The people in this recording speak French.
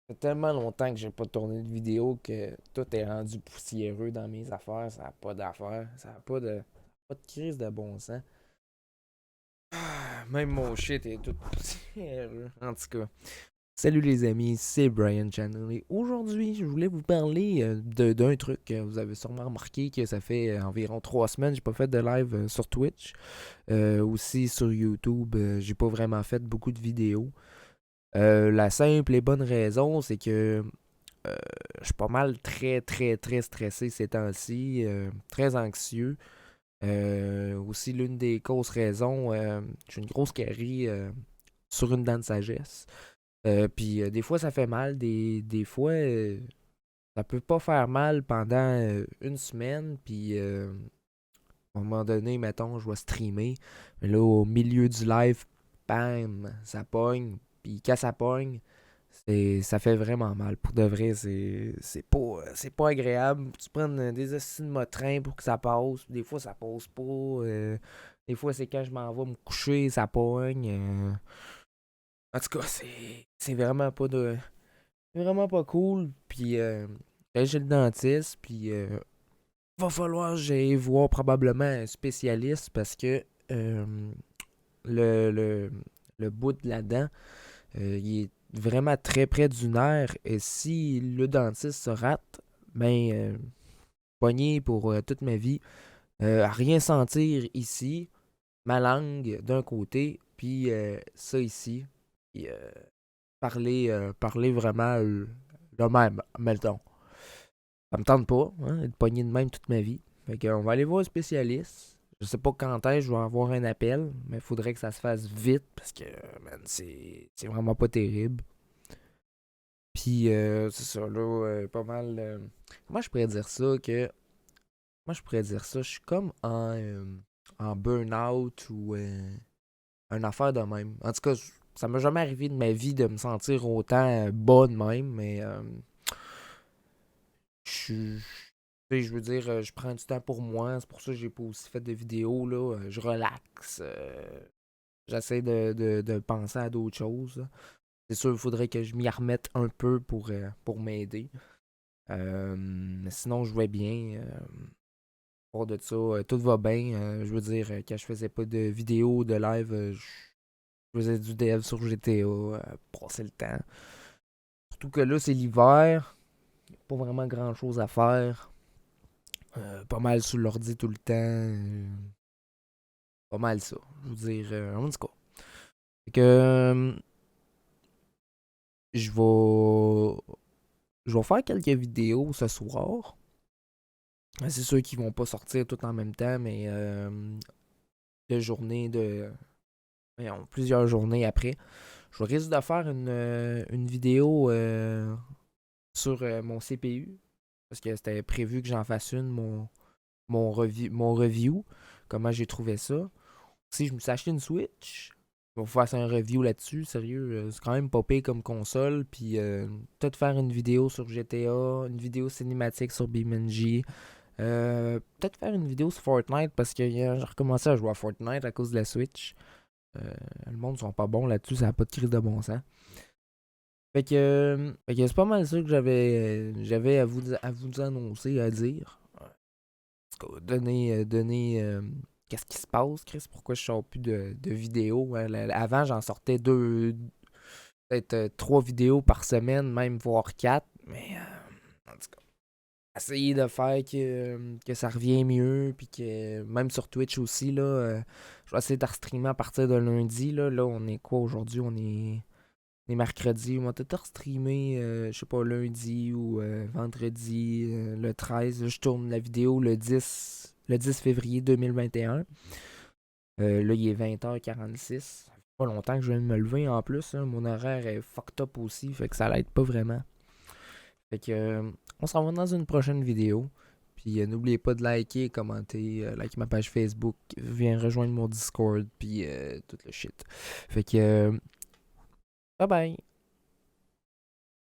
fait tellement longtemps que j'ai pas tourné de vidéo que tout est rendu poussiéreux dans mes affaires. Ça n'a pas d'affaires. Ça n'a pas de crise de bon sens. Même mon shit est tout poussiéreux. En tout cas. Salut les amis, c'est Brian Channel et aujourd'hui je voulais vous parler d'un truc que vous avez sûrement remarqué que ça fait environ 3 semaines que j'ai pas fait de live sur Twitch. Aussi sur YouTube, j'ai pas vraiment fait beaucoup de vidéos. La simple et bonne raison, c'est que euh, je suis pas mal très stressé ces temps-ci, très anxieux. Aussi l'une des causes raisons, j'ai une grosse carie sur une dent de sagesse. Puis des fois ça fait mal, des fois ça peut pas faire mal pendant une semaine, puis à un moment donné, mettons, je vais streamer, mais là au milieu du live, bam, ça pogne, puis quand ça pogne, ça fait vraiment mal. Pour de vrai, c'est pas agréable. Tu prends des astuces de motrin pour que ça passe, des fois ça passe pas, des fois c'est quand je m'en vais me coucher, ça pogne. En tout cas, c'est vraiment pas cool. Puis là, j'ai le dentiste. Puis va falloir que j'aille voir probablement un spécialiste parce que le, le, le bout de la dent, il est vraiment très près du nerf. Et si le dentiste se rate, ben, pogné pour toute ma vie, à rien sentir ici, ma langue d'un côté, puis ça ici. Puis, parler vraiment le même, mettons. Ça me tente pas, hein, être pogné de même toute ma vie. Fait qu'on va aller voir un spécialiste. Je sais pas quand est-ce que je vais avoir un appel, mais il faudrait que ça se fasse vite parce que, man, c'est vraiment pas terrible. Puis, c'est ça, là, pas mal. Comment je pourrais dire ça que. Moi, je pourrais dire ça. Je suis comme en burn-out ou une affaire de même. En tout cas, ça m'est jamais arrivé de ma vie de me sentir autant bas de même, mais je je veux dire, je prends du temps pour moi. C'est pour ça que j'ai pas aussi fait de vidéos, là. Je relaxe. J'essaie de penser à d'autres choses, là. C'est sûr, il faudrait que je m'y remette un peu pour m'aider. Mais sinon, je vais bien. Hors de ça, tout va bien. Je veux dire, quand je faisais pas de vidéos, de live, je faisais du dev sur GTA, pour passer le temps. Surtout que là, c'est l'hiver. Pas vraiment grand chose à faire. Pas mal sur l'ordi tout le temps. Pas mal ça. Je veux dire, en tout cas. Fait que je vais. Je vais faire quelques vidéos ce soir. C'est sûr qu'ils vont pas sortir tout en même temps, mais de journées de. Voyons, plusieurs journées après. Je risque de faire une vidéo sur mon CPU. Parce que c'était prévu que j'en fasse une, mon review. Comment j'ai trouvé ça. Si je me suis acheté une Switch, je vais vous faire un review là-dessus. Sérieux, c'est quand même pas pire comme console. Puis peut-être faire une vidéo sur GTA, une vidéo cinématique sur BeamNG. Peut-être faire une vidéo sur Fortnite parce que j'ai recommencé à jouer à Fortnite à cause de la Switch. Le monde sont pas bons là-dessus, ça n'a pas de crise de bon sens. Fait que c'est pas mal ça que j'avais à vous annoncer, à dire. En tout cas, donner qu'est-ce qui se passe, Chris, pourquoi je sors plus de vidéos. Hein. Avant, j'en sortais peut-être 3 vidéos par semaine, même voire 4. Mais en tout cas, essayer de faire que ça revient mieux. Puis que même sur Twitch aussi, là, je vais essayer de streamer à partir de lundi. Là on est quoi aujourd'hui? On est mercredi. On va peut-être streamer, je sais pas, lundi ou vendredi, le 13. Là, je tourne la vidéo le dix février 2021. Là, il est 20h46. Ça fait pas longtemps que je viens de me lever en plus. Hein. Mon horaire est fucked up aussi. Fait que ça l'aide pas vraiment. Fait que on s'en va dans une prochaine vidéo. Puis n'oubliez pas de liker, commenter, like ma page Facebook, viens rejoindre mon Discord, puis tout le shit. Fait que bye bye.